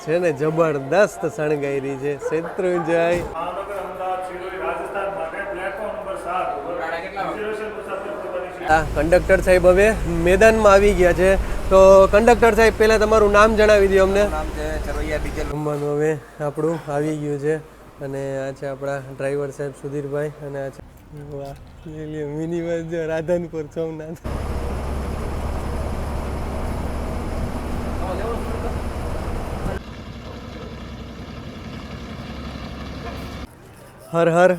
છે ને જબરદસ્ત શણગાયરી છે શેત્રુંજય કંડક્ટર સાહેબ હવે મેદાનમાં આવી ગયા છે તો કંડક્ટર સાહેબ પહેલા તમારું નામ જણાવી દો અમને. નામ છે ચરવૈયા ડીજે. જમવાનું હવે આપણું આવી ગયું છે અને આ છે આપણા ડ્રાઈવર સાહેબ સુધીરભાઈ અને આ છે વાહ મિની બસ રાધનપુર સોમનાથ. હર હર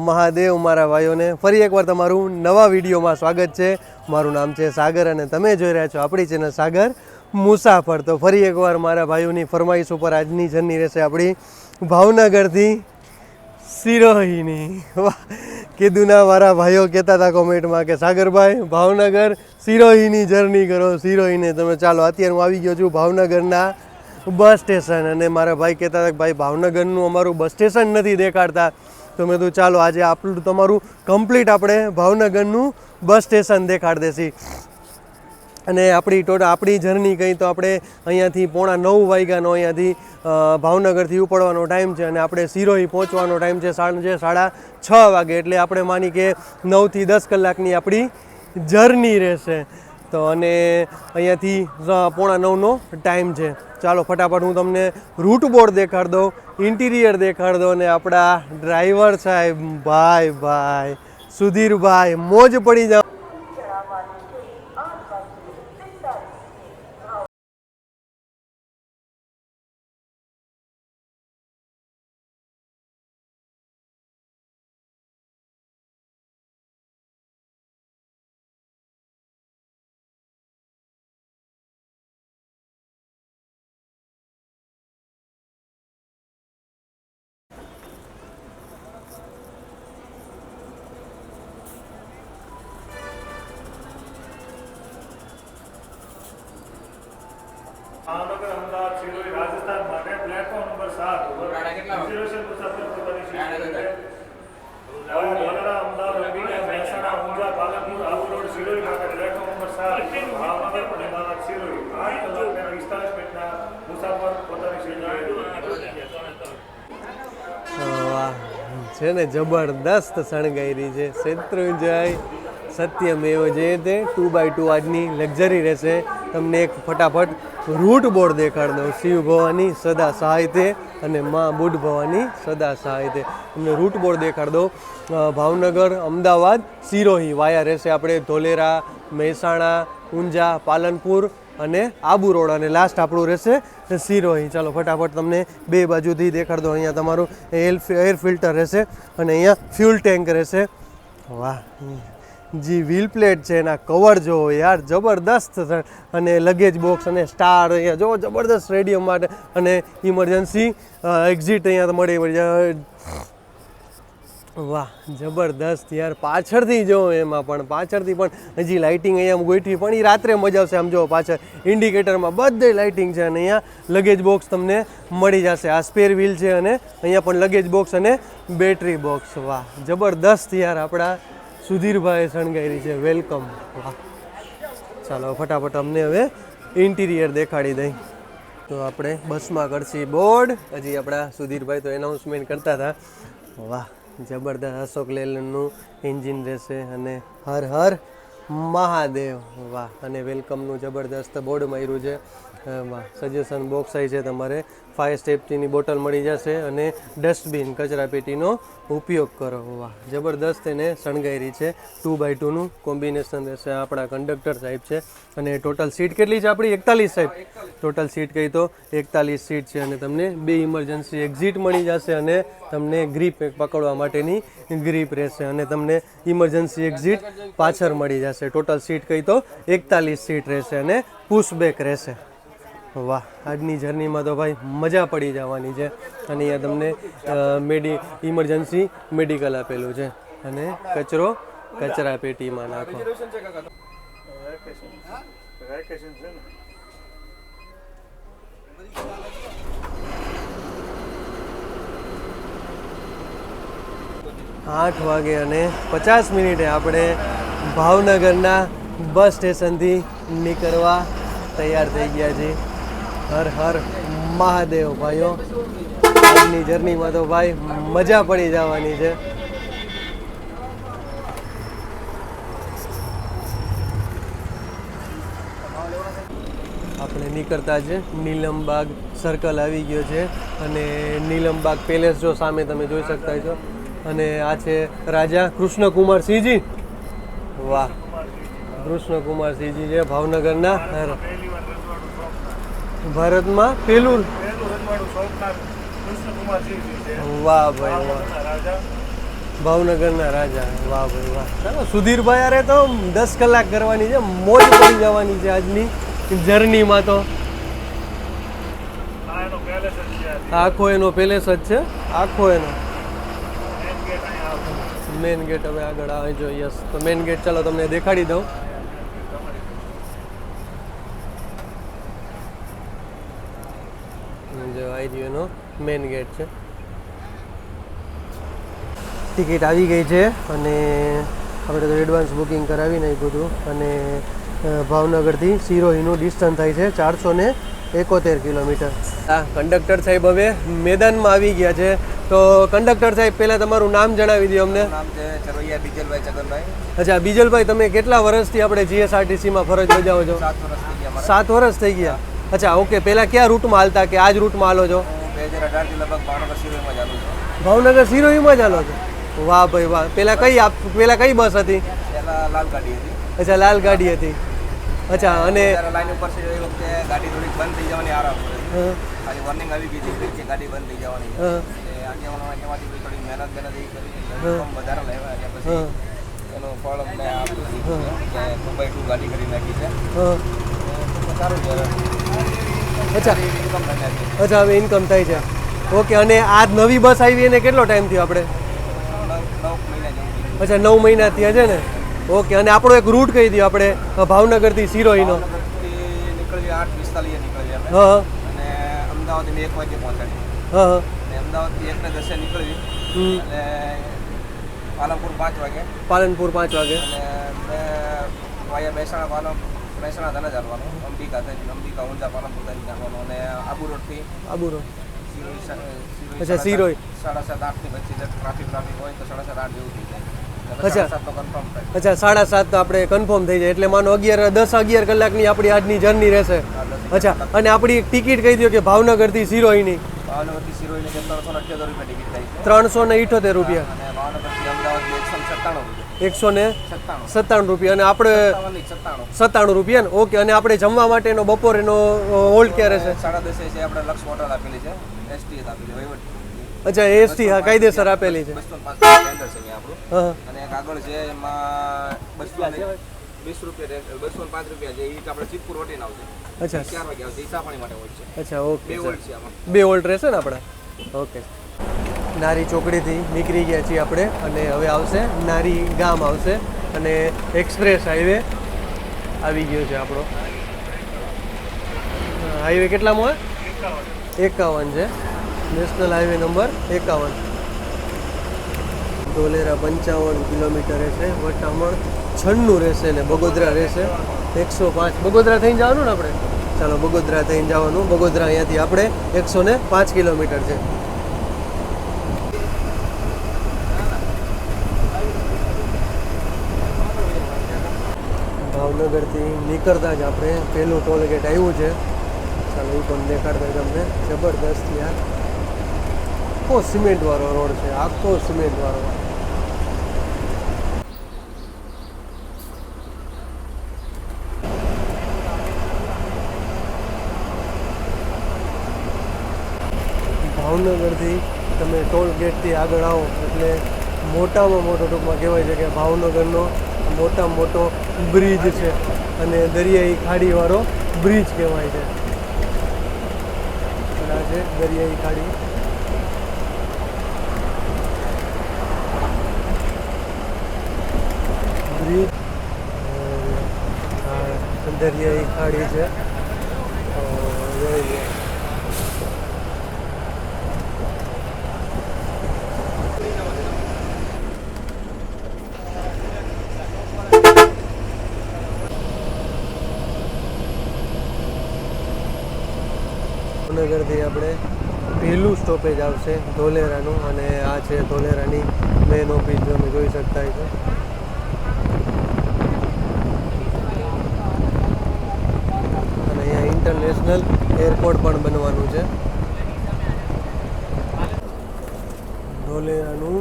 મહાદેવ મારા ભાઈઓને ફરી એકવાર તમારું નવા વિડીયોમાં સ્વાગત છે. મારું નામ છે સાગર અને તમે જોઈ રહ્યા છો આપણી ચેનલ સાગર મુસાફર. તો ફરી એકવાર મારા ભાઈઓની ફરમાઈશ ઉપર આજની જર્ની રહેશે આપણી ભાવનગરથી સિરોહીની. વાહ કીધું ના મારા ભાઈઓ કહેતા હતા કોમેન્ટમાં કે સાગરભાઈ ભાવનગર સિરોહીની જર્ની કરો સિરોહીને. તમે ચાલો અત્યારે હું આવી ગયો છું ભાવનગરના બસ સ્ટેશન અને મારા ભાઈ કહેતા હતા કે ભાઈ ભાવનગરનું અમારું બસ સ્ટેશન નથી દેખાડતા તો મેં કીધું ચાલો આજે આપણું તમારું કમ્પ્લીટ આપણે ભાવનગરનું બસ સ્ટેશન દેખાડી દેશી. અને આપણી જર્ની કહી તો આપણે અહીંયાથી 8:45 વાગ્યાનો અહીંયાથી ભાવનગરથી ઉપડવાનો ટાઈમ છે અને આપણે સિરોહી પહોંચવાનો ટાઈમ છે સાંજે 6:30 વાગે. એટલે આપણે માની કે 9 થી 10 કલાકની આપણી જર્ની રહેશે. તો અને અહીંયાથી 8:45નો ટાઈમ છે. ચાલો ફટાફટ હું તમને રૂટ બોર્ડ દેખાડ દઉં, ઇન્ટિરિયર દેખાડ દઉં અને આપણા ડ્રાઈવર સાહેબ ભાઈ સુધીરભાઈ મોજ પડી જાવ. ભાવનગર અમદાવાદ સિરોહી રાજસ્થાન માટે પ્લેટફોર્મ નંબર 7 ઉપર રિઝર્વેશન મુસાફર પોતાની સીટ અમદાવાદ રંગીલા મહેસાણા ઊંઝા પાલનપુર આબુ રોડ સિરોહી માટે પ્લેટફોર્મ નંબર 7 ભાવનગર અમદાવાદ સિરોહી 8 કલાક અને 45 મિનિટના મુસાફર પોતાની સીટ વાહ છે ને જબરદસ્ત શણગાયરી છે શેત્રુંજય સત્યમેવ જયતે 2x2 આજની લક્ઝરી રહેશે. તમને એક ફટાફટ રૂટ બોર્ડ દેખાડ દઉં. શિવ ભવાની સદા સહાયતે અને મા બુદ્ધ ભવાની સદા સહાયતે. તમને રૂટ બોર્ડ દેખાડ દઉં. ભાવનગર અમદાવાદ સિરોહી વાયા રહેશે આપણે ધોલેરા મહેસાણા ઊંઝા પાલનપુર અને આબુ રોડ અને લાસ્ટ આપણું રહેશે સિરોહી. ચાલો ફટાફટ તમને બે બાજુથી દેખાડ દો. અહીંયા તમારું એર ફિલ્ટર રહેશે અને અહીંયા ફ્યુલ ટેન્ક રહેશે. વાહ જી વ્હીલ પ્લેટ છે એના કવર જો યાર જબરદસ્ત. અને લગેજ બોક્સ અને સ્ટાર અહીંયા જો જબરદસ્ત રેડિયમ માટે અને ઇમરજન્સી એક્ઝિટ અહીંયા મળી જાય. વાહ જબરદસ્ત યાર. પાછળથી જો એમાં પણ પાછળથી પણ હજી લાઇટિંગ અહીંયા ગોઠવી પણ એ રાત્રે મજા આવશે. આમ જો પાછળ ઇન્ડિકેટરમાં બધે લાઇટિંગ છે અને અહીંયા લગેજ બોક્સ તમને મળી જશે. આ સ્પેર વ્હીલ છે અને અહીંયા પણ લગેજ બોક્સ અને બેટરી બોક્સ. વાહ જબરદસ્ત યાર આપણા સુધીરભાઈ શણગાયરી છે. વેલકમ. વાહ ચાલો ફટાફટ અમને હવે ઇન્ટિરિયર દેખાડી દઈ. તો આપણે બસમાં કરશી બોર્ડ. હજી આપણા સુધીરભાઈ તો એનાઉન્સમેન્ટ કરતા હતા. વાહ જબરદસ્ત અશોક લેલનનું એન્જિન રહેશે અને હર હર મહાદેવ. વાહ અને વેલકમનું જબરદસ્ત બોર્ડ માર્યું છે. વાહ સજેશન બોક્સ આવી છે. તમારે ફાયર સેફ્ટીની બોટલ મળી જશે અને ડસ્ટબિન કચરા પેટીનો ઉપયોગ કરો. વાહ જબરદસ્ત એને શણગાયરી છે. 2x2નું કોમ્બિનેશન રહેશે. આપણા કંડક્ટર સાહેબ છે અને ટોટલ સીટ કેટલી છે આપણી 41 સાહેબ. ટોટલ સીટ કહી તો 41 સીટ છે અને તમને બે ઇમરજન્સી એક્ઝિટ મળી જશે અને તમને ગ્રીપ પકડવા માટેની ગ્રીપ રહેશે અને તમને ઇમરજન્સી એક્ઝિટ પાછળ મળી જશે. ટોટલ સીટ કહી તો 41 સીટ રહેશે અને પુશબેક રહેશે. વાહ આજની જર્નીમાં તો ભાઈ મજા પડી જવાની છે. અને અહીંયા તમને ઇમરજન્સી મેડિકલ આપેલું છે અને કચરો કચરા પેટીમાં નાખો. 8:50 આપણે ભાવનગરના બસ સ્ટેશનથી નીકળવા તૈયાર થઈ ગયા છીએ. હર હર મહાદેવ ભાઈઓ આજની જર્નીમાં તો ભાઈ મજા પડી જવાની છે. આપણે નીકળતા છે નીલમબાગ સર્કલ આવી ગયો છે અને નીલમબાગ પેલેસ જો સામે તમે જોઈ શકતા છો અને આ છે રાજા કૃષ્ણકુમારસિંહજી. વાહ, કૃષ્ણકુમારસિંહજી છે ભાવનગરના ભારતમાં પેલું. વાહ ભાઈ વાહ, ભાવનગરના રાજા. વાહ ભાઈ વાહ. ચાલો સુધીરભાઈ અરે તો 10 કલાક કરવાની છે, મોજ પડી જવાની છે આજની જર્નીમાં. તો આખો એનો પેલેસ જ છે, આખો એનો મેન ગેટ. હવે આગળ આવે જો, યસ, તો મેન ગેટ ચાલો તમને દેખાડી દઉં. જો આવી રહ્યો એનો મેન ગેટ છે. ટિકિટ આવી ગઈ છે અને આપણે તો એડવાન્સ બુકિંગ કરાવી નાખ્યું હતું અને ભાવનગરથી સિરોહીનું ડિસ્ટન્સ થાય છે 471 કિલોમીટર. હા, કંડક્ટર સાહેબ હવે મેદાનમાં આવી ગયા છે. તો કંડક્ટર સાહેબ પહેલાં તમારું નામ જણાવી દો અમને. નામ છે ચરોયા બીજલભાઈ ચગનભાઈ. અચ્છા બીજલભાઈ, તમે કેટલા વર્ષથી આપણે જીએસઆરટીસીમાં ફરજ બજાવો છો? 7 વર્ષ થઈ ગયા મારા. 7 વર્ષ થઈ ગયા. અચ્છા ઓકે. પહેલાં કયા રૂટમાં હાલતા કે આ જ રૂટમાં હાલો છો? હું 2018 થી લગભગ ભાવનગર સિરોહીમાં ચાલુ છું. ભાવનગર સિરોહીમાં જ હાલો છો? વાહ ભાઈ વાહ. પહેલાં કઈ બસ હતી? પહેલા લાલ ગાડી હતી. અચ્છા લાલ ગાડી હતી. અચ્છા અને ત્યારે લાઈન ઉપર છે એ વખતે ગાડી થોડીક બંધ થઈ જવાની આરામ પડે. ખાલી વોર્નિંગ આવી ગઈ હતી કે ગાડી બંધ થઈ જવાની છે. આગેવાનોમાંથી થોડી મહેનત એ કરી વધારે લેવા એટલે પછી એનું ફળ અમને આપ્યું કે 2x2 ગાડી કરી નાખી છે. સારું છે. અચ્છા ઇન્કમ થઈ નાખી. અચ્છા હવે ઇન્કમ થાય છે. ઓકે. અને આ નવી બસ આવી એને કેટલો ટાઈમ થયો આપણે? 9 મહિના જેવું. અચ્છા 9 મહિના થયા છે ને. ઓકે. અને આપણો એક રૂટ કહી દો આપણે ભાવનગરથી સિરોહીનો. ભાવનગરથી નીકળીએ 8:45 નીકળીએ અમે. હા અને અમદાવાદ 1 વાગે પહોંચાડી. હા અને અમદાવાદથી 1:10 નીકળવી અને પાલનપુર 5 વાગે. પાલનપુર 5 વાગે. અને વાયા મહેસાણા ધને ચાલવાનું. અંબિકા ઊંઝા પાલનપુર થઈને ચાલવાનું. અને આબુ રોડથી આબુ રોડ. સિરોહી અચ્છા સિરોહી. 7:30-8 ની વચ્ચે ટ્રાફિક હોય તો 7:30-8 જેવું થઈ જાય. અચ્છા. 7:30 તો કન્ફર્મ થાય. અચ્છા 7:30 તો આપણે કન્ફર્મ થઈ જાય એટલે માનો 10-11 કલાકની આપણી આજની જર્ની રહેશે. અચ્છા. અને આપણી ટિકિટ કહી દો કે ભાવનગરથી સિરોહીની ભાવનગરથી સિરોહીની 378 રૂપિયા ટિકિટ થાય છે. 378 રૂપિયા. અને ભાવનગરથી અમદાવાદ 197 197 રૂપિયા. અને આપણે 97 રૂપિયા ને. ઓકે. અને આપણે જમવા માટેનો બપોરેનો હોલ્ડ ક્યાં રહેશે? 10:30 છે આપણે લક્ષ હોટલ આપેલી છે. એસટી આપેલી વહીવટ. અચ્છા એસટી હા કાયદેસર આપેલી છે. 205 સ્ટેન્ડર્ડ છે આપણું. હા. અને એક આગળ છે એમાં 220 રૂપિયા 205 રૂપિયા છે. એ આપણે ચીતપુર વટીને આવશે. અચ્છા 4 વાગે આવશે. ઈસા પાણી માટે હોય છે. અચ્છા ઓકે. 2 વોલ્ટ છે આમાં. 2 વોલ્ટ રહેશે ને આપણે. ઓકે. નારી ચોકડીથી નીકળી ગયા છીએ આપણે અને હવે આવશે નારી ગામ આવશે અને એક્સપ્રેસ હાઈવે આવી ગયો છે આપણો. હાઈવે કેટલામાં હોય? 51 છે. National highway number 51. Dholera 55 kilometre રહેશે. વટામણ 96 રહેશે ને બગોદરા રહેશે 105. બગોદરા થઈને જવાનું ને આપણે? ચાલો બગોદરા થઈને જવાનું. બગોદરા અહીંયાથી આપણે 105 કિલોમીટર છે. ભાવનગરથી નીકળતા જ આપણે પહેલું ટોલ ગેટ આવ્યું છે. ચાલો એ પણ દેખાડતા તમને. જબરદસ્ત યાર. આખો સિમેન્ટવાળો રોડ છે, આખો સિમેન્ટવાળો. ભાવનગરથી તમે ટોલ ગેટથી આગળ આવો એટલે મોટામાં મોટો ટૂંકમાં કહેવાય છે કે ભાવનગરનો મોટામાં મોટો બ્રિજ છે અને દરિયાઈ ખાડીવાળો બ્રિજ કહેવાય છે. આ છે દરિયાઈ ખાડી. બ્રિજ દરિયાઈ ખાડી છે. ભાવનગરથી આપણે પહેલું સ્ટોપેજ આવશે ધોલેરાનું, અને આ છે ધોલેરાની મેન ઓફિસ, તમે જોઈ શકતા છો. અને અહીંયા ઇન્ટરનેશનલ એરપોર્ટ પણ બનવાનું છે. ધોલેરાનું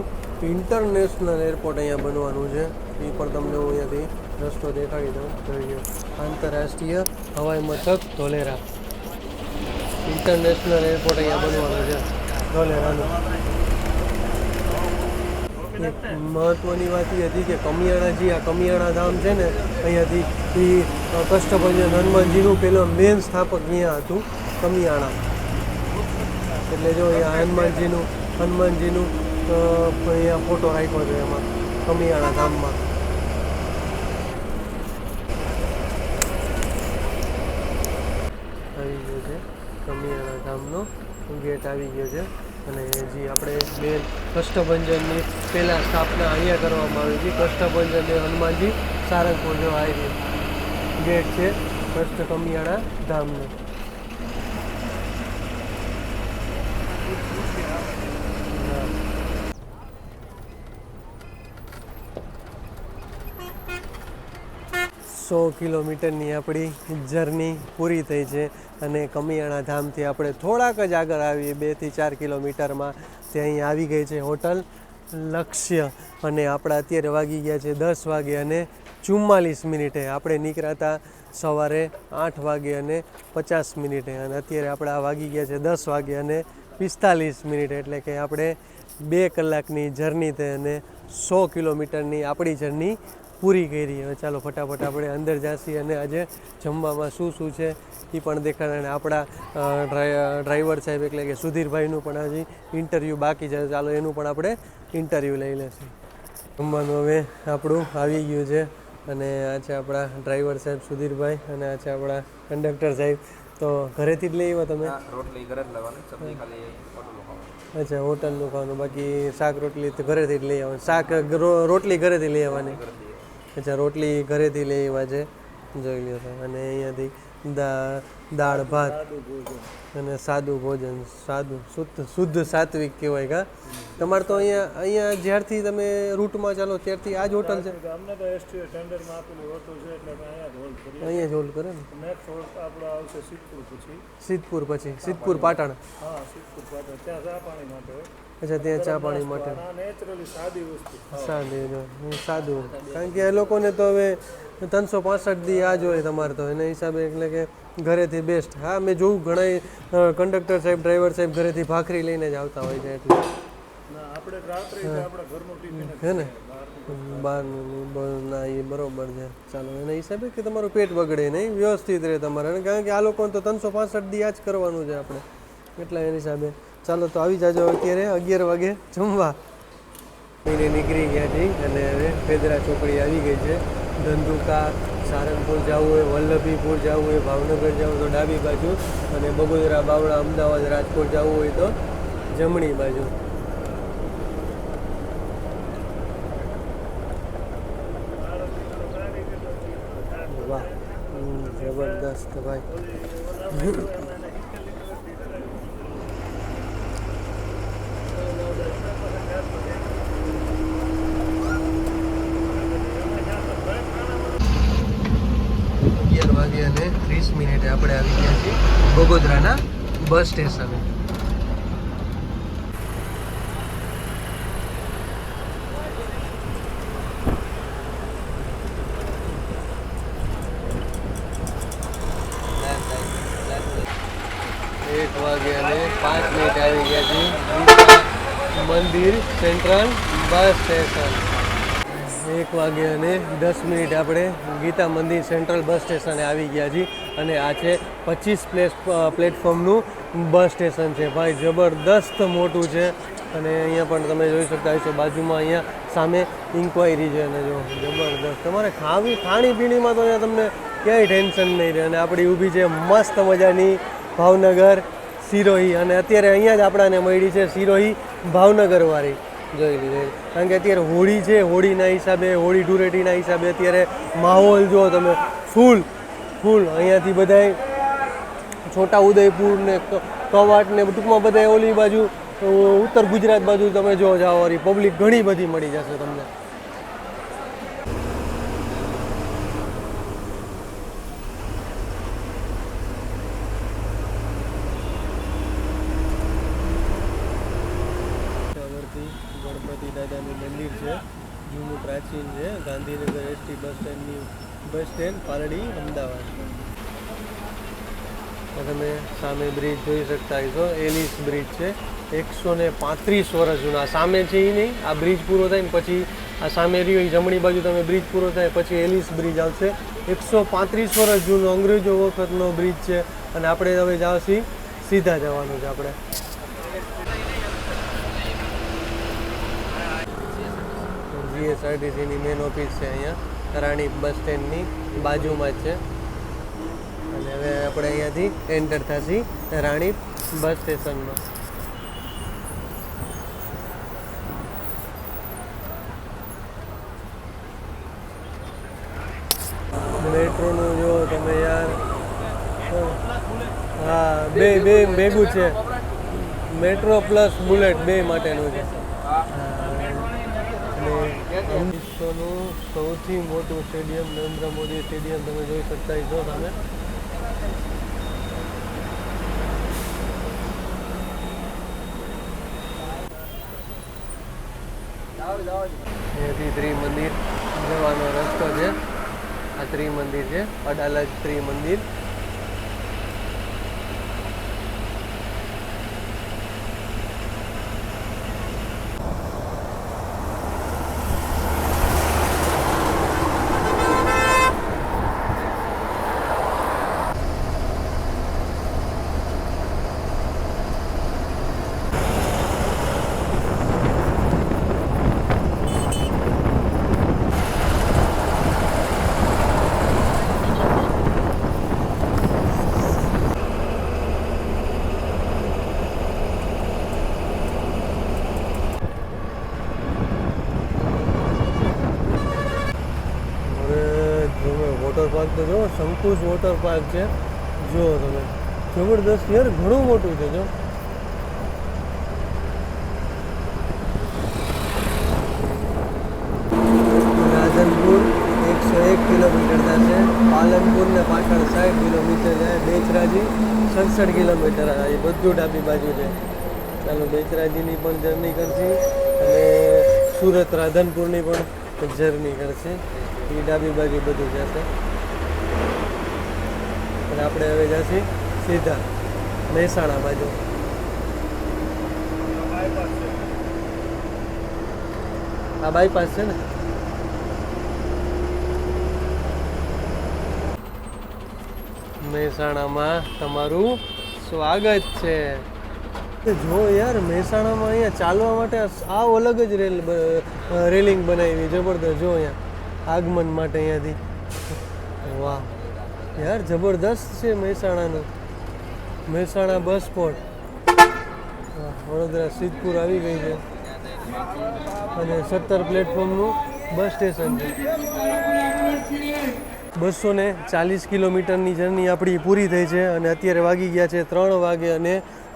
ઇન્ટરનેશનલ એરપોર્ટ અહીંયા બનવાનું છે. એ પણ તમને હું અહીંયાથી રસ્તો દેખાડી દઉં. જોઈએ, આંતરરાષ્ટ્રીય હવાઈ મથક ધોલેરા, ઇન્ટરનેશનલ એરપોર્ટ અહીંયા બનવાનું છે ધોલેરાનું. એક મહત્ત્વની વાત એ હતી કે કમિયાણાજી, આ કમિયાણા ધામ છે ને, અહીંયાથી એ કષ્ટભંજન હનુમાનજીનું પેલો મેન સ્થાપક અહીંયા હતું, કમિયાણા. એટલે જો અહીંયા હનુમાનજીનું અહીંયા ફોટો રાખ્યો છે એમાં કમિયાણા ધામમાં. આવી ગયો છે કમિયાણા ધામનો ગેટ આવી ગયો છે. અને જે આપણે મેન કષ્ટભંજનની પહેલાં સ્થાપના અહીંયા કરવામાં આવી હતી. કષ્ટભંજન હનુમાનજી સારંગપુર જો આવી ગેટ છે કષ્ટ કમિયાણા ધામનું. સો કિલોમીટરની આપણી જર્ની પૂરી થઈ છે. અને કમિયાણા ધામથી આપણે થોડાક જ આગળ આવીએ, 2 થી 4 કિલોમીટરમાં તે અહીં આવી ગઈ છે હોટલ લક્ષ્ય. અને આપણા અત્યારે વાગી ગયા છે 10 વાગે અને 44 મિનિટે. આપણે નીકળ્યા હતા સવારે 8 વાગે અને 50 મિનિટે, અને અત્યારે આપણે વાગી ગયા છે 10 વાગે અને 45 મિનિટ. એટલે કે આપણે 2 કલાકની જર્ની થઈ અને 100 કિલોમીટરની આપણી જર્ની પૂરી કરી. હવે ચાલો ફટાફટ આપણે અંદર જઈએ અને આજે જમવામાં શું શું છે એ પણ દેખાડે. અને આપણા ડ્રાઈવર સાહેબ એટલે કે સુધીરભાઈનું પણ હજી ઇન્ટરવ્યૂ બાકી છે. ચાલો એનું પણ આપણે ઇન્ટરવ્યૂ લઈ લઈશું. જમવાનું હવે આપણું આવી ગયું છે, અને આ છે આપણા ડ્રાઈવર સાહેબ સુધીરભાઈ, અને આ છે આપણા કંડક્ટર સાહેબ. તો ઘરેથી જ લઈ આવ્યા તમે? રોટલી ઘરે જ લાવવાની, સબ્જી ખાલી હોટલનું ખાવાનું. અચ્છા, હોટલનું ખાવાનું, બાકી શાક રોટલી તો ઘરેથી જ લઈ આવવાની. શાક રોટલી ઘરેથી લઈ આવવાની. અચ્છા, રોટલી ઘરેથી લઈ આવ્યા છે, જોઈ લ્યો તો. અને અહીંયાથી દાળ ભાત અને સાદું ભોજન, સાદું શુદ્ધ સાત્વિક કહેવાય. કા તમારે તો અહીંયા જ્યારથી તમે રૂટમાં ચાલો ત્યારથી આ જ હોટલ છે? અમને તો એસટી ટેન્ડરમાં આપેલું હોટલ છે એટલે અમે અહીંયા જ હોલ્ડ કરીએ. અહીંયા જ હોલ્ડ કરે ને? નેક્સ્ટ હોલ્ડ આપણો આવશે સિદ્ધપુર પછી. સિદ્ધપુર પાટણ. હા, સિદ્ધપુર પાટણ. ત્યાં ચા પાણી માટે હોય. અચ્છા, ત્યાં ચા પાણી માટે નેચરલી સાદી વસ્તુ. સાદું, કારણ કે એ લોકોને તો હવે 365 દી આ જ હોય તમારે તો, એના હિસાબે એટલે કે ઘરેથી બેસ્ટ. હા, મેં જોયું ઘણા કંડક્ટર સાહેબ, ડ્રાઈવર સાહેબ ઘરેથી ભાખરી લઈને જ આવતા હોય છે. એટલે આપણે રાત્રે આપણે ઘરનું ટિફિન હે ને, બહારનું ના, એ બરોબર છે. ચાલો, એના હિસાબે કે તમારું પેટ બગડે નહીં, વ્યવસ્થિત રહે તમારે. કારણ કે આ લોકોને તો 365 દી આ જ કરવાનું છે આપણે, એટલે એના હિસાબે. ચાલો તો આવી જાજો અત્યારે 11 વાગે જમવા. નીકળી ગયા છીએ અને હવે પેદરા ચોકડી આવી ગઈ છે. ધંધુકા, સારંગપુર જવું હોય, વલ્લભીપુર જવું હોય, ભાવનગર જવું તો ડાબી બાજુ, અને બગોદરા, બાવળા, અમદાવાદ, રાજકોટ જવું હોય તો જમણી બાજુ. વાહ, જબરદસ્ત ભાઈ. 11:30 મિનિટે આપણે આવી ગયા છીએ બગોદરાના બસ સ્ટેશને. એક વાગે અને 5 મિનિટે આવી ગયા છીએ મંદિર સેન્ટ્રલ બસ સ્ટેશન. 1 વાગે અને 10 મિનિટે આપણે ગીતા મંદિર સેન્ટ્રલ બસ સ્ટેશને આવી ગયા છીએ. અને આ છે 25 પ્લેટફોર્મનું બસ સ્ટેશન છે ભાઈ, જબરદસ્ત મોટું છે. અને અહીંયા પણ તમે જોઈ શકતા હશો, બાજુમાં અહીંયા સામે ઇન્ક્વાયરી છે. અને જો જબરદસ્ત તમારે ખાણીપીણીમાં તો અહીંયા તમને ક્યાંય ટેન્શન નહીં રહે. અને આપણી ઊભી છે મસ્ત મજાની ભાવનગર સિરોહી, અને અત્યારે અહીંયા જ આપણાને મળી છે સિરોહી ભાવનગરવાળી. જોઈ લીધી, કારણ કે અત્યારે હોળી છે, હોળીના હિસાબે, હોળી ધૂળેટીના હિસાબે અત્યારે માહોલ જુઓ તમે, ફૂલ અહીંયાથી બધાય છોટા ઉદયપુર ને કવાટ ને ટૂંકમાં બધા ઓલી બાજુ ઉત્તર ગુજરાત બાજુ તમે જો જાઓ વળી પબ્લિક ઘણી બધી મળી જશે તમને. ગણપતિ દાદાનું મંદિર છે, જૂનું પ્રાચીન છે, Gandhinagar ST bus stand Paldi Ahmedabad. તમે સામે બ્રિજ જોઈ શકતા હશો, એલિસ બ્રિજ છે, 135 વર્ષ જૂનો. આ સામે છે એ નહીં, આ બ્રિજ પૂરો થાય ને પછી આ સામે રહ્યો એ જમણી બાજુ તમે બ્રિજ પૂરો થાય પછી એલિસ બ્રિજ આવશે. 135 વર્ષ જૂનો અંગ્રેજો વખતનો બ્રિજ છે. અને આપણે હવે જાવશી સીધા જવાનું છે આપણે. જીએસઆરટીસીની મેન ઓફિસ છે અહીંયા રાણીપ બસ સ્ટેન્ડની બાજુમાં જ છે. અને હવે આપણે અહીંયાથી એન્ટર થશી રાણીપ બસ સ્ટેશનમાં. મેટ્રોનું જો તમે યાર, હા ભેગું છે, મેટ્રો પ્લસ બુલેટ બે માટેનું છે. વિશ્વનું સૌથી મોટું સ્ટેડિયમ નરેન્દ્ર મોદી સ્ટેડિયમ તમે જોઈ શકતા છો સામે. અહીંયાથી ત્રિમંદિર જવાનો રસ્તો છે. આ ત્રિમંદિર છે, અડાલજ ત્રિમંદિર. વોટર પાર્ક તો જો શંકુશ વોટર પાર્ક છે, જુઓ તમે, જબરદસ્ત યાર, ઘણું મોટું છે. જો રાધનપુર 101 કિલોમીટર થશે, પાલનપુર ને પાછળ 60 કિલોમીટર જાય, બેચરાજી 67 કિલોમીટર. એ બધું ડાબી બાજુ છે. ચાલો બેચરાજીની પણ જર્ની કરશે અને સુરત રાધનપુરની પણ જર્ની કરશે. એ ડાબી બાજુ બધું જશે. અને આપણે હવે જશે સીધા મહેસાણા બાજુ. આ બાયપાસ છે ને. મહેસાણામાં તમારું સ્વાગત છે. જો યાર, મહેસાણામાં અહીંયા ચાલવા માટે આવ અલગ જ રેલિંગ બનાવી, જબરદસ્ત. જો અહીંયા આગમન માટે અહીંયાથી, વાહ યાર, જબરદસ્ત છે મહેસાણાનું. મહેસાણા બસ સ્પોટ, વડોદરા સિદ્ધપુર આવી ગઈ છે અને 17 પ્લેટફોર્મનું બસ સ્ટેશન છે. 240 કિલોમીટરની જર્ની આપણી પૂરી થઈ છે અને અત્યારે વાગી ગયા છે 3 વાગે અને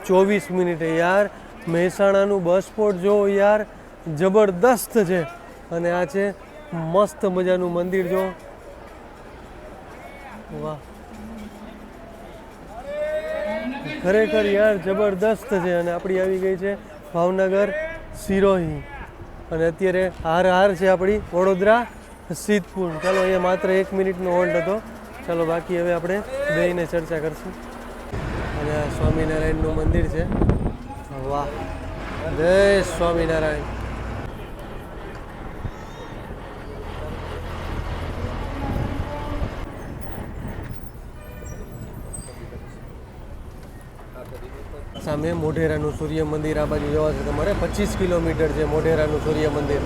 24 મિનિટે. યાર, મહેસાણાનું બસ સ્પોટ જો યાર, જબરદસ્ત છે. અને આ છે મસ્ત મજાનું મંદિર, જો વાહ, ખરેખર યાર જબરદસ્ત છે. અને આપણી આવી ગઈ છે ભાવનગર સિરોહી અને અત્યારે હાર છે આપણી વડોદરા સિદ્ધપુર. ચાલો, અહીંયા માત્ર 1 મિનિટનો હોલ્ડ હતો. ચાલો, બાકી હવે આપણે બેસીને ચર્ચા કરશું. અને આ સ્વામિનારાયણનું મંદિર છે. વાહ, જય સ્વામિનારાયણ. સામે મોઢેરાનું સૂર્ય મંદિર. આ બાજુ જવાશે તમારે 25 કિલોમીટર છે મોઢેરાનું સૂર્ય મંદિર.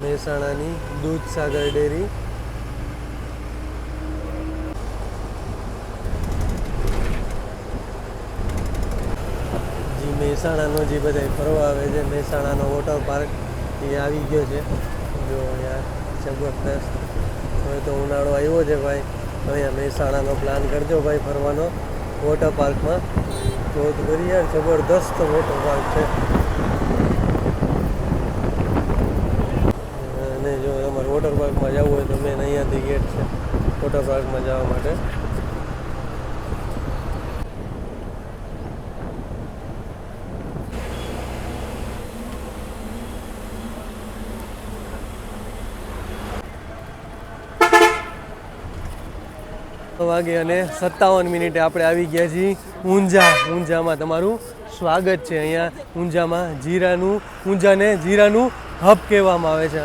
મહેસાણાની દૂધસાગર ડેરી. મહેસાણાનો જે બધા ફરવા આવે છે, મહેસાણાનો વોટર પાર્ક એ આવી ગયો છે. જો યાર જબરદસ્ત. હવે તો ઉનાળો આવ્યો છે ભાઈ, અહીંયા મહેસાણાનો પ્લાન કરજો ભાઈ ફરવાનો વોટર પાર્કમાં. તો કરી યાર જબરદસ્ત વોટર પાર્ક છે. અને જો તમારે વોટર પાર્કમાં જવું હોય તો મેન અહીંયાથી ગેટ છે વોટર પાર્કમાં જવા માટે. વાગે અને 57 આપણે આવી ગયા છીએ ઊંઝા. ઊંઝામાં તમારું સ્વાગત છે. અહીંયા ઊંઝામાં ઊંઝાને જીરાનું હબ કહેવામાં આવે છે.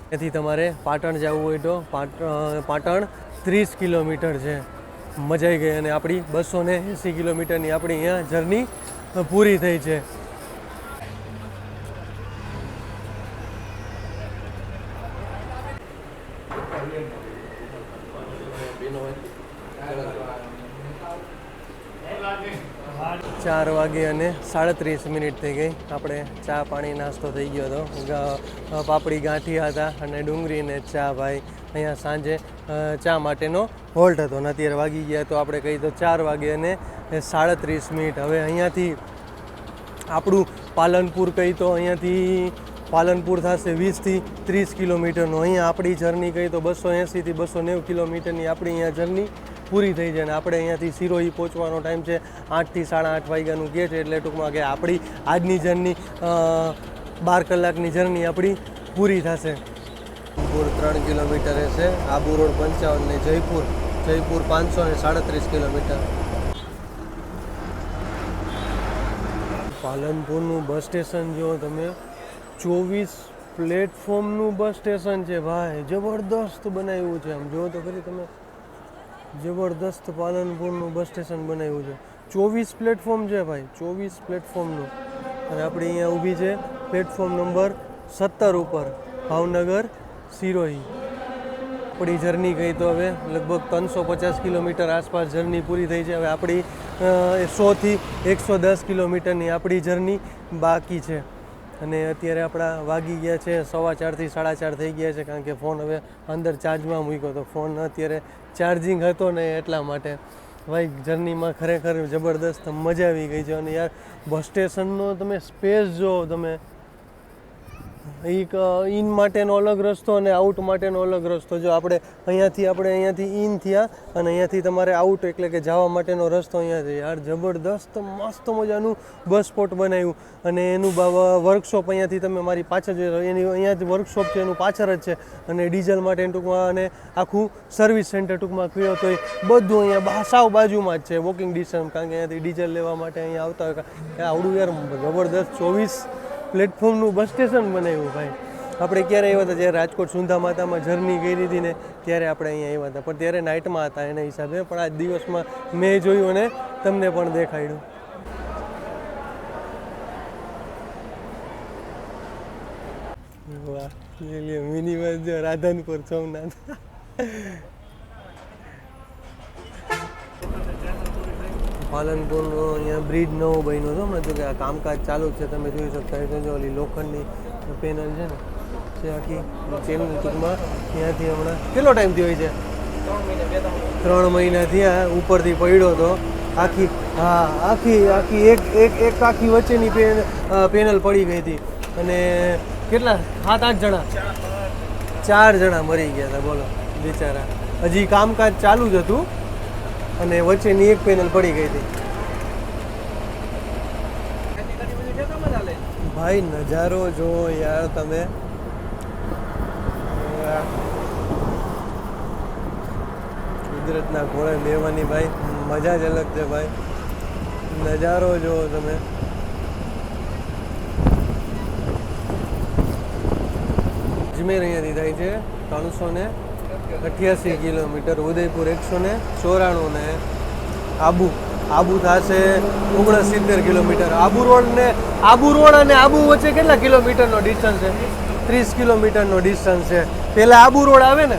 ત્યાંથી તમારે પાટણ જવું હોય તો પાટણ 30 કિલોમીટર છે. મજા આવી ગઈ. અને આપણી 280 કિલોમીટરની આપણી અહીંયા જર્ની પૂરી થઈ છે. ચાર વાગે અને 37 થઈ ગઈ. આપણે ચા પાણી નાસ્તો થઈ ગયો હતો. પાપડી ગાંઠિયા હતા અને ડુંગળી ને ચા. ભાઈ અહીંયા સાંજે ચા માટેનો હોલ્ટ હતો ને અત્યારે વાગી ગયા તો આપણે કહી તો 4 વાગે અને 37. હવે અહીંયાથી આપણું પાલનપુર કહી તો અહીંયાથી પાલનપુર થશે 20 થી 30 કિલોમીટરનું. અહીંયા આપણી જર્ની કહી તો 280 થી 290 કિલોમીટરની આપણી અહીંયા જર્ની પૂરી થઈ જાય. અને આપણે અહીંયાથી સિરોહી પહોંચવાનો ટાઈમ છે 8 થી 8:30 વાગ્યાનું કહે છે. એટલે ટૂંકમાં કે આપણી આજની જર્ની 12 કલાકની જર્ની આપણી પૂરી થશે. 3 કિલોમીટર છે. આબુ રોડ 55 ને જયપુર 537 કિલોમીટર. પાલનપુરનું બસ સ્ટેશન જો તમે 24 પ્લેટફોર્મનું બસ સ્ટેશન છે ભાઈ. જબરદસ્ત બનાવ્યું છે. આમ જો તો ખરી તમે, જબરદસ્ત પાલનપુરનું બસ સ્ટેશન બનાવ્યું છે. 24 પ્લેટફોર્મ છે ભાઈ, 24 પ્લેટફોર્મનું. અને આપણે અહીંયા ઊભી છે પ્લેટફોર્મ નંબર 17 ઉપર, ભાવનગર સિરોહી. આપણી જર્ની કહી તો હવે લગભગ 350 કિલોમીટર આસપાસ જર્ની પૂરી થઈ છે. હવે આપણી 100 થી 110 કિલોમીટરની આપણી જર્ની બાકી છે. અને અત્યારે આપણા વાગી ગયા છે 4:15 થી 4:30 થઈ ગયા છે. કારણ કે ફોન હવે અંદર ચાર્જમાં મૂક્યો તો ફોન અત્યારે ચાર્જિંગ હતો ને એટલા માટે. ભાઈ જર્નીમાં ખરેખર જબરદસ્ત મજા આવી ગઈ છે. અને યાર બસ સ્ટેશનનો તમે સ્પેસ જો તમે, એક ઇન માટેનો અલગ રસ્તો અને આઉટ માટેનો અલગ રસ્તો. જો આપણે અહીંયાથી ઇન થયા અને અહીંયાથી તમારે આઉટ એટલે કે જવા માટેનો રસ્તો અહીંયા છે. યાર જબરદસ્ત મસ્ત મજાનું બસ સ્પોટ બનાવ્યું. અને એનું વર્કશોપ અહીંયાથી તમે મારી પાછળ એની અહીંયાથી વર્કશોપ છે એનું પાછળ જ છે. અને ડીઝલ માટે ટૂંકમાં અને આખું સર્વિસ સેન્ટર ટૂંકમાં કહ્યો તો બધું અહીંયા સાવ બાજુમાં જ છે, વોકિંગ ડિસ્ટન્સ. કારણ કે અહીંયાથી ડીઝલ લેવા માટે અહીંયા આવતા હોય. આવડું યાર જબરદસ્ત 24 પ્લેટફોર્મનું બસ સ્ટેશન બનાવ્યું ભાઈ. આપણે ક્યારે આવ્યા હતા, જ્યારે રાજકોટ સુંધા માતામાં જર્ની કરી હતી ને ત્યારે આપણે અહીંયા આવ્યા હતા. પણ ત્યારે નાઇટમાં હતા એના હિસાબે. પણ આજ દિવસમાં મેં જોયું અને તમને પણ દેખાડ્યું. વાહ, મિની બસ જો રાધનપુર સોમનાથ. પાલનપુરનો અહીંયા બ્રિજ નવો બન્યો હતો હમણાં. જો કે આ કામકાજ ચાલુ છે, તમે જોઈ શકતા હોય. જો ઓલી લોખંડની પેનલ છે ને તે આખી પેનલ ટૂંકમાં ત્યાંથી હમણાં કેટલો ટાઈમ થયો છે? 3 મહિના થયા. ઉપરથી પડ્યો હતો આખી. હા, આખી એક આખી વચ્ચેની પેનલ પડી ગઈ હતી. અને કેટલા 7-8 જણા, 4 જણા મરી ગયા હતા. બોલો બિચારા. હજી કામકાજ ચાલુ જ હતું અને વચ્ચેની એક પેનલ પડી ગઈ હતી. ભાઈ નજારો જો યાર તમે. કુદરતના ખોળે બેવાની ભાઈ મજા જ અલગ છે ભાઈ. નજારો જો તમે. અજમેર અહીંયાથી થાય છે 388 કિલોમીટર. ઉદયપુર 194 ને આબુ થશે 69 કિલોમીટર. આબુ રોડ અને આબુ વચ્ચે કેટલા કિલોમીટરનો ડિસ્ટન્સ છે? 30 કિલોમીટરનો ડિસ્ટન્સ છે. પહેલાં આબુ રોડ આવે ને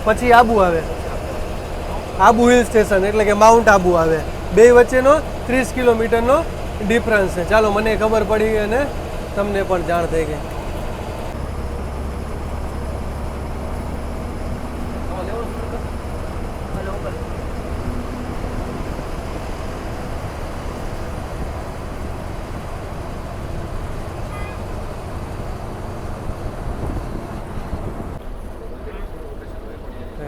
પછી આબુ આવે. આબુ હિલ સ્ટેશન એટલે કે માઉન્ટ આબુ આવે. બે વચ્ચેનો 30 કિલોમીટરનો ડિફરન્સ છે. ચાલો મને ખબર પડી અને તમને પણ જાણ થઈ ગઈ.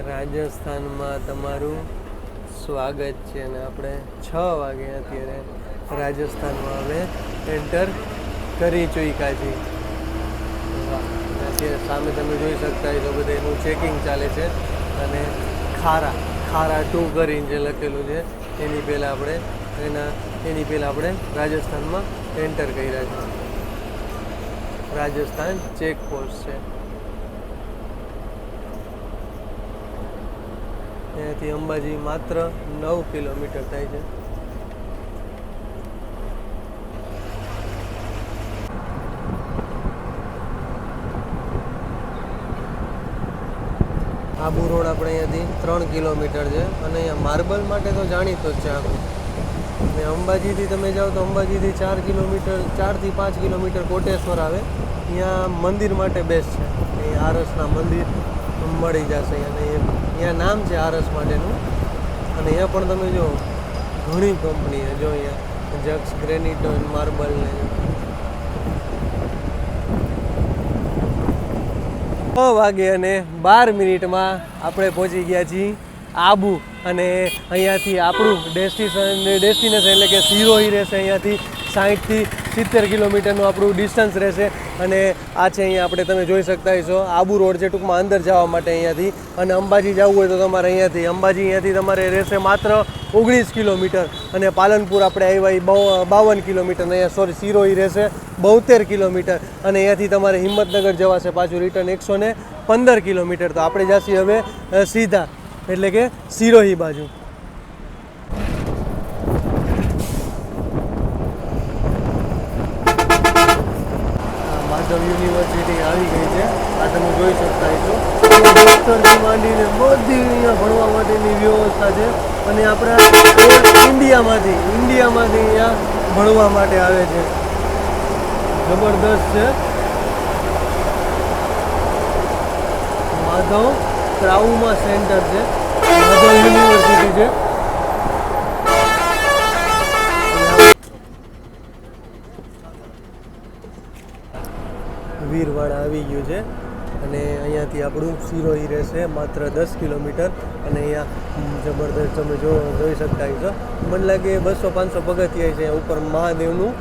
રાજસ્થાનમાં તમારું સ્વાગત છે અને આપણે 6 વાગે અત્યારે રાજસ્થાનમાં હવે એન્ટર કરી ચૂક્યા છીએ. અત્યારે સામે તમે જોઈ શકતા હોય તો બધા એનું ચેકિંગ ચાલે છે અને ખારા 2 કરીને જે લખેલું છે એની પહેલાં આપણે રાજસ્થાનમાં એન્ટર કર્યા છે. રાજસ્થાન ચેકપોસ્ટ છે. અહીંયાથી અંબાજી માત્ર 9 કિલોમીટર થાય છે. આબુ રોડ આપણે અહીંયાથી 3 કિલોમીટર છે અને અહીંયા માર્બલ માટે તો જાણીતો જ છે આખું. અને અંબાજીથી તમે જાઓ તો અંબાજીથી 4 કિલોમીટર 4 થી 5 કિલોમીટર કોટેશ્વર આવે. અહીંયા મંદિર માટે બેસ્ટ છે. અહીંયા આરસના મંદિર મળી જશે અને અહીંયા નામ છે આરસ માટેનું. અને અહીંયા પણ તમે જો ઘણી કંપની છે. જો અહીંયા જક્સ ગ્રેનિટ માર્બલ ને 6 વાગે અને 12 મિનિટમાં આપણે પહોંચી ગયા છીએ આબુ. અને અહીંયાથી આપણું ડેસ્ટિનેશન એટલે કે સિરોહી રહેશે. અહીંયાથી 60 થી 70 કિલોમીટરનું આપણું ડિસ્ટન્સ રહેશે. અને આ છે અહીંયા આપણે તમે જોઈ શકતા હશો આબુ રોડ છે ટૂંકમાં અંદર જવા માટે અહીંયાથી. અને અંબાજી જવું હોય તો તમારે અહીંયાથી તમારે રહેશે માત્ર 19 કિલોમીટર. અને પાલનપુર આપણે આવ્યા 52 કિલોમીટર. અહીંયા સિરોહી રહેશે 72 કિલોમીટર. અને અહીંયાથી તમારે હિંમતનગર જવાશે પાછું રિટર્ન 115 કિલોમીટર. તો આપણે જઈએ હવે સીધા એટલે કે સિરોહી બાજુ. માધવ યુનિવર્સિટી આવી ગઈ છે. આ તમે જોઈ શકતા છો. ડોક્ટરથી માંડીને બધી અહીંયા ભણવા માટેની વ્યવસ્થા છે. અને આપણા ઇન્ડિયામાંથી અહીંયા ભણવા માટે આવે છે. જબરદસ્ત છે. માધવ ટ્રાઉમા સેન્ટર છે. માધવ યુનિવર્સિટી છે. વીરવાડા આવી ગયું છે. અને અહીંયાથી આપણું સિરોહી રહેશે માત્ર 10 કિલોમીટર. અને અહીંયા જબરદસ્ત તમે જોઈ શકતા છો. મને લાગે 200-500 પગથિયા છે. ઉપર મહાદેવનું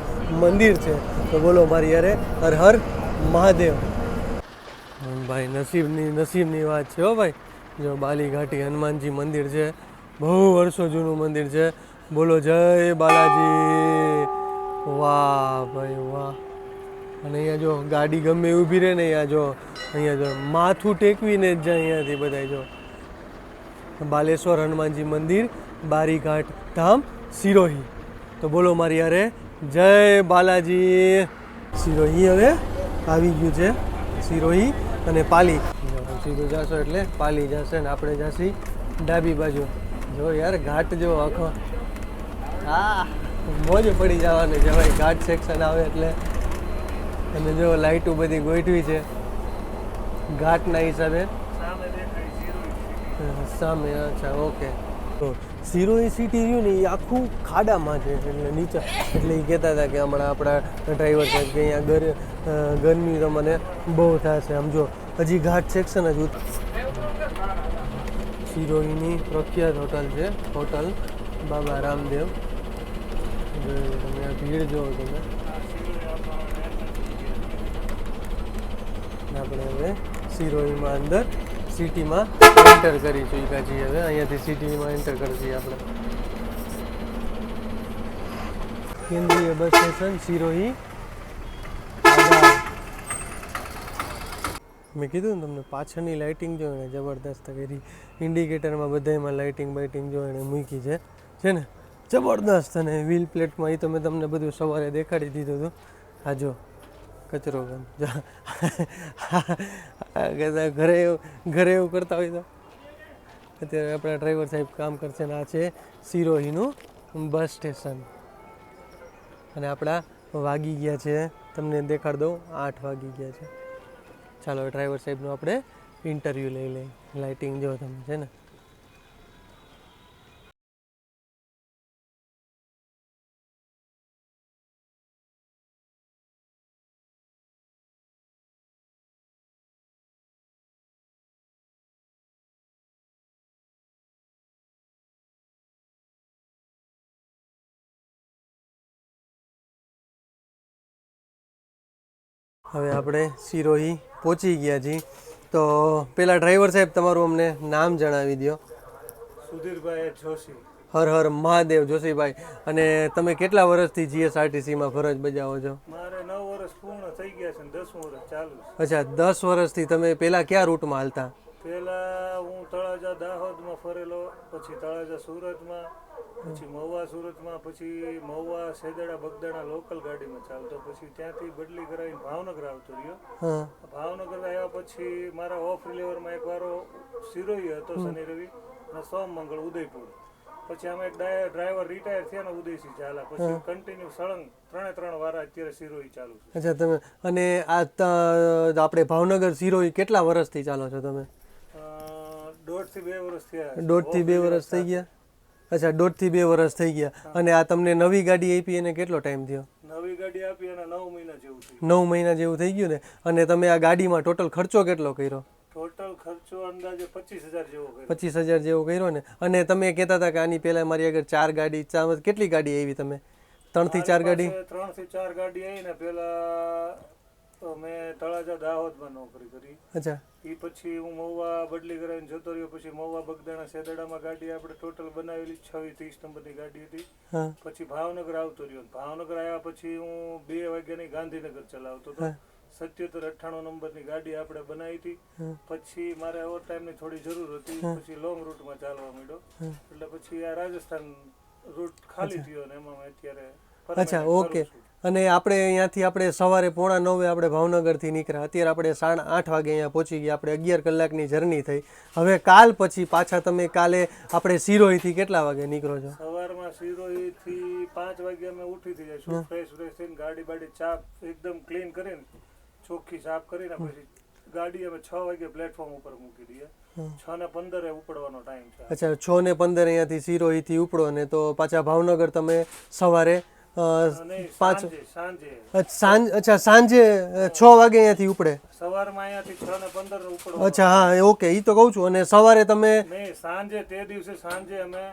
મંદિર છે. તો બોલો મારી યારે હર હર મહાદેવ. ભાઈ નસીબની વાત છે હો ભાઈ. જો બાલીઘાટી હનુમાનજી મંદિર છે. બહુ વર્ષો જૂનું મંદિર છે. બોલો જય બાલાજી. વાહ ભાઈ વાહ. અને અહીંયા જો ગાડી ગમે ઊભી રહે ને અહીંયા જો માથું ટેકવીને જ જાય અહીંયાથી બધા. જો બાલેશ્વર હનુમાનજી મંદિર બારીઘાટ ધામ સિરોહી. તો બોલો મારી યારે જય બાલાજી. સિરોહી હવે આવી ગયું છે. સિરોહી અને પાલી. સીધું જશો એટલે પાલી જશે ને આપણે જશી ડાબી બાજુ. જો યાર ઘાટ જો આખો મોજ પડી જવાની છે ભાઈ. ઘાટ સેક્શન આવે એટલે. અને જો લાઇટો બધી ગોઠવી છે ઘાટના હિસાબે સામે. અચ્છા ઓકે. તો સિરોહી સિટી રહ્યું ને એ આખું ખાડામાં છે એટલે નીચે. એટલે એ કહેતા હતા કે હમણાં આપણા ડ્રાઈવર સાહેબ કે અહીંયા ગરમી તમને બહુ થશે. આમ જો હજી ઘાટ સેક્શન જ. સિરોહીની પ્રખ્યાત હોટલ છે હોટલ બાબા રામદેવ. તમે આ ભીડ જોવો તમે. આપણે હવે સિરોહીમાં અંદર સિટીમાં એન્ટર કરી ચૂક્યા છીએ. હવે અહીંયાથી સિટીમાં એન્ટર કરીએ આપણે. કેન્દ્રીય બસ સ્ટેશન સિરોહી. મેં કીધું ને તમને પાછળની લાઇટિંગ જો એને જબરદસ્ત કરી. ઇન્ડિકેટરમાં બધામાં લાઇટિંગ જો એને મૂકી છે ને જબરદસ્ત. અને વ્હીલ પ્લેટમાં એ તો મેં તમને બધું સવારે દેખાડી દીધું હતું. આ જો કચરો ઘરે એવું કરતા હોય તો અત્યારે આપણા ડ્રાઈવર સાહેબ કામ કરશે ને આ છે સિરોહીનું બસ સ્ટેશન અને આપણા વાગી ગયા છે તમને દેખાડ દઉં 8 વાગી ગયા છે. ચાલો ડ્રાઈવર સાહેબનું આપણે ઇન્ટરવ્યૂ લઈ લઈએ. લાઇટિંગ જો તમે છે ને હવે આપણે સિરોહી પહોંચી ગયા છીએ. તો પેલા ડ્રાઈવર સાહેબ તમારું અમને નામ જણાવી દો. સુધીરભાઈ જોશી. હર હર મહાદેવ જોશીભાઈ. અને તમે કેટલા વર્ષથી જીએસઆરટીસીમાં ફરજ બજાવો છો? મારે 9 વર્ષ પૂર્ણ થઈ ગયા છે ને 10 વર્ષ ચાલુ છે. અચ્છા 10 વર્ષથી. તમે પહેલાં કયા રૂટમાં હાલતા? પહેલા હું તળાજા દાહોદમાં ફરેલો, પછી તળાજા સુરતમાં, પછી મહુવા સુરતમાં, પછી મહુવા સેદડા બગદાણા લોકલ ગાડીમાં ચાલતો, પછી ત્યાંથી બદલી કરાવીને ભાવનગર આવતો રહ્યો. હા ભાવનગર આવ્યા પછી મારા ઓફ રિલેવરમાં એક વારો સિરોહી હતો શનિ રવિ અને સોમ મંગળ ઉદયપુર. પછી આમાં એક ડ્રાઈવર રિટાયર થયા ને ઉદયસિંહ ઝાલા. પછી કન્ટિન્યુ સળંગ 3 વાર અત્યારે સિરોહી ચાલુ છે. અચ્છા તમે અને આપણે ભાવનગર સિરોહી કેટલા વર્ષથી ચાલો છો તમે? 1.5 થી 2 વર્ષ થયા. 1.5 થી 2 વર્ષ થઈ ગયા. અચ્છા 1.5 થી 2 વર્ષ થઈ ગયા. અને આ તમને નવી ગાડી આપી એને કેટલો ટાઈમ થયો? નવી ગાડી આપી અને 9 મહિના જેવું થયું. 9 મહિના જેવું થઈ ગયું ને. અને તમે આ ગાડીમાં ટોટલ ખર્ચો કેટલો કર્યો? ટોટલ ખર્ચો અંદાજે 25,000 જેવો કર્યો. 25,000 જેવો કર્યો ને. અને તમે કહેતા હતા કે આની પહેલા મારી આગળ 4 ગાડી, કેટલી ગાડી આવી તમે? 3 થી 4 ગાડી? 3 થી 4 ગાડી આવી ને. પેલા મેં તળાજા દાહોદમાં નોકરી કરી. અચ્છા. એ પછી હું મહુવા બદલી કરાવીને જતો રહ્યો. પછી મહુવા બગદાણા સેદડામાં ગાડી આપણે ટોટલ બનાવેલી 26-30 નંબરની ગાડી હતી. પછી ભાવનગર આવતો રહ્યો. ભાવનગર આવ્યા પછી હું 2 વાગ્યાની ગાંધીનગર ચલાવતો હતો. 77-98 નંબરની ગાડી આપણે બનાવી હતી. પછી મારે ઓવર ટાઈમની થોડી જરૂર હતી. પછી લોંગ રૂટમાં ચાલવા માંડ્યો. એટલે પછી આ રાજસ્થાન રૂટ ખાલી થયો ને એમાં મેં અત્યારે. અચ્છા ઓકે. અને આપણે અહીંયાથી આપણે સવારે 8:45 આપણે ભાવનગરથી નીકળ્યા. અત્યારે આપણે 8:30 વાગે અહીંયા પહોંચી ગયા. આપણે 11 કલાકની જર્ની થઈ. હવે કાલ પછી પાછા તમે કાલે આપણે સિરોહીથી કેટલા વાગે નીકળો છો? સવારમાં સિરોહીથી 5 વાગે અમે ઉઠી થઈ જઈશું. ફ્રેશ થઈને ગાડી બાડી ચાપ એકદમ ક્લીન કરીને ચોખ્ખી સાફ કરીને પછી ગાડી અમે 6 વાગે પ્લેટફોર્મ ઉપર મૂકી દઈએ. 6:15 ઉપડવાનો ટાઈમ છે. અચ્છા 6:15 અહીંયાથી સિરોહીથી ઉપડો ને તો પાછા ભાવનગર તમે સવારે અચ્છા સાંજે 6 વાગે અહીંયાથી ઉપડે. સવારમાં અહીંયાથી 6:15 ઉપડો. અચ્છા હા ઓકે. એ તો કહું છું. અને સવારે તમે સાંજે તે દિવસે સાંજે અમે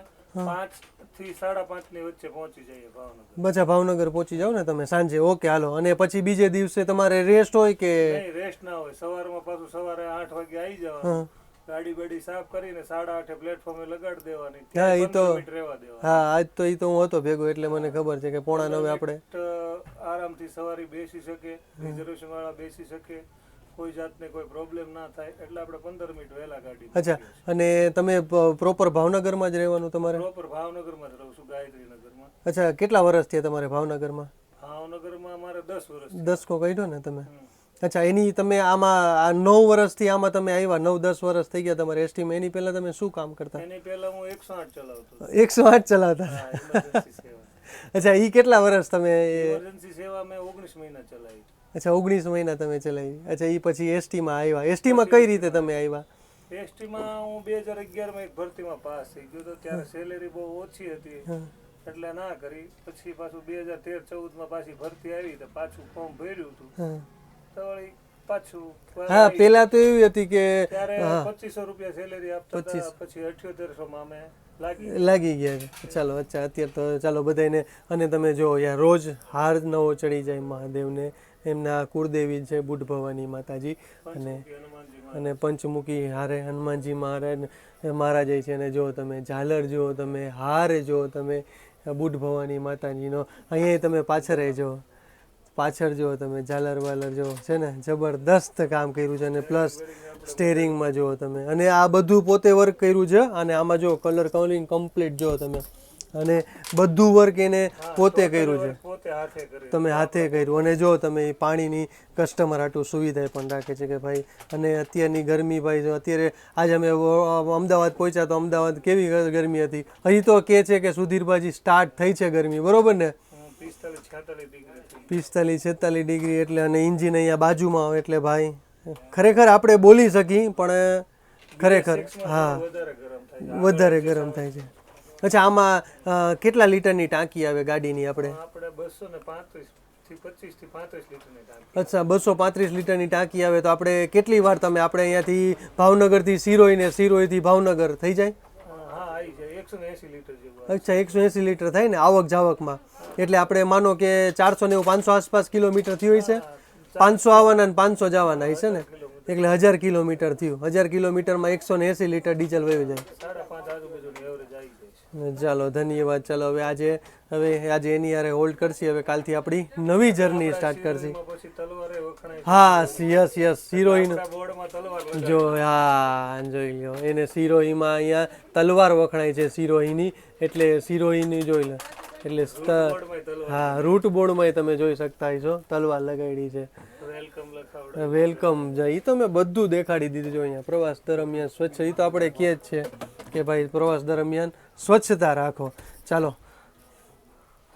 5 થી 5:30 ની વચ્ચે પહોંચી જઈએ ભાવનગર. બચા ભાવનગર પહોંચી જાવ ને તમે સાંજે. ઓકે હાલો. અને પછી બીજે દિવસે તમારે રેસ્ટ હોય કે? નહીં રેસ્ટ ના હોય. સવારમાં પાછું સવારે 8 વાગે આવી જવાનું. ગાડી બાડી સાફ કરીને 8:30 પ્લેટફોર્મે લગાડી દેવાની. હા એ તો રહેવા દેવા. હા આજ તો એ તો હું હતો ભેગો એટલે મને ખબર છે કે 8:45 આપણે આરામથી સવારે બેસી શકે. રિઝર્વેશન વાળા બેસી શકે. કોઈ જાતને કોઈ પ્રોબ્લેમ ના થાય એટલે આપણે 15 મિનિટ વહેલા ગાડી. અચ્છા. અને તમે પ્રોપર ભાવનગરમાં જ રહેવાનું તમારે? પ્રોપર ભાવનગરમાં જ રહું છું, ગાયત્રી નગરમાં. અચ્છા કેટલા વર્ષ થયા તમારે ભાવનગરમાં? ભાવનગરમાં મારે 10 વર્ષ. 10 કો કહી દો ને તમે. અચ્છા એની તમે આમાં 9 વર્ષથી આમાં તમે આવ્યા. 9-10 વર્ષ થઈ ગયા તમારે એસટીમાં. એની પહેલા તમે શું કામ કરતા? એની પહેલા હું 108 ચલાવતો. 108 ચલાવતા? અચ્છા એ કેટલા વર્ષ તમે? ઇમરજન્સી સેવા મેં 19 મહિના ચલાવી. અચ્છા 19 મહિના તમે ચલાવી. અચ્છા એ પછી એસટીમાં આવ્યા. એસટીમાં કઈ રીતે તમે આવ્યા? એસટીમાં હું 2011 માં એક ભરતીમાં પાસ થઈ ગયો તો ત્યારે સેલેરી બહુ ઓછી હતી એટલે ના કરી. પછી પાછું 2013-14 માં પાછી ભરતી આવી તો પાછું ફોર્મ ભર્યું હતું. હા પેલા તો એવી હતી કે ત્યારે 2500 રૂપિયા સેલેરી આપતા હતા. પછી 7800 માં અમે લાગી ગયા. ચાલો અચ્છા અત્યારે તો ચાલો બધાને. અને તમે જો યાર રોજ હાર નવો ચડી જાય મહાદેવને. એમના કુળદેવી છે બુઢ ભવાની માતાજી અને પંચમુખી હારે હનુમાનજી મહારાજ છે. અને જો તમે ઝાલર જુઓ, તમે હાર જુઓ, તમે બુઢ ભવાની માતાજીનો અહીંયા તમે પાછળ જુઓ તમે ઝાલર વાલર જુઓ છે ને. જબરદસ્ત કામ કર્યું છે. અને પ્લસ સ્ટેરિંગમાં જુઓ તમે. અને આ બધું પોતે વર્ક કર્યું છે. અને આમાં જો કલર કલિંગ કમ્પ્લીટ જુઓ તમે. અને બધું વર્ક એને પોતે કર્યું છે, પોતે હાથે કર્યું. તમે હાથે કર્યું. અને જો તમે ઈ પાણીની કસ્ટમર હાટું સુવિધા પણ રાખે છે કે ભાઈ. અને અત્યારની ગરમી ભાઈ, જો અત્યારે આજે અમે અમદાવાદ પહોંચ્યા તો અમદાવાદ કેવી ગરમી હતી. અહીં તો કે છે કે સુધીરભાજી સ્ટાર્ટ થઈ છે ગરમી, બરોબર ને? 45-46 ડિગ્રી 45-46 ડિગ્રી એટલે. અને એન્જિન અહીંયા બાજુમાં આવે એટલે ભાઈ ખરેખર આપણે બોલી શકી પણ ખરેખર હા વધારે ગરમ થાય છે. અચ્છા, આમાં કેટલા લીટરની ટાંકી આવે ગાડીની આપણે? આપણે 235 થી 25 થી 35 લીટરની ટાંકી. અચ્છા, 235 લીટરની ટાંકી આવે તો આપણે કેટલી વાર તમે આપણે અહીંયાથી ભાવનગરથી સિરોઈ ને સિરોઈથી ભાવનગર થઈ જાય? હા, આવી જાય 180 લીટર જેવું. અચ્છા, 180 લીટર થાય ને આવક જાવકમાં. એટલે આપણે માનો કે 490-500 આસપાસ કિલોમીટર થયું હોય છે. 500 આવવાના ને 500 જવાના હોય છે ને, એટલે 1000 કિલોમીટર થયું. 1000 કિલોમીટરમાં 180 લીટર ડીઝલ વહી જાય. 5.5 આજુબાજુની એવરેજ આવી જાય છે. ચાલો, ધન્યવાદ. ચાલો, હવે આજે એની યારે હોલ્ડ કરશી. હવે કાલથી આપણી નવી જર્ની સ્ટાર્ટ કરશી. પછી તલવારે વખણાય. હા, યસ સિરોહીનું બોર્ડમાં તલવાર જો, હા જોઈ લો. એને સિરોહીમાં અહીંયા તલવાર વખણાય છે સિરોહીની, એટલે સિરોહીની જોઈ લો. એટલે હા, રૂટ બોર્ડમાં તમે જોઈ શકતા છો તલવાર લગાડી છે. વેલકમ લખાવડે. વેલકમ. એ તો મેં બધું દેખાડી દીધું. જો અહીંયા પ્રવાસ દરમિયાન સ્વચ્છ, એ તો આપણે કહે જ છે કે ભાઈ પ્રવાસ દરમિયાન સ્વચ્છતા રાખો. ચાલો,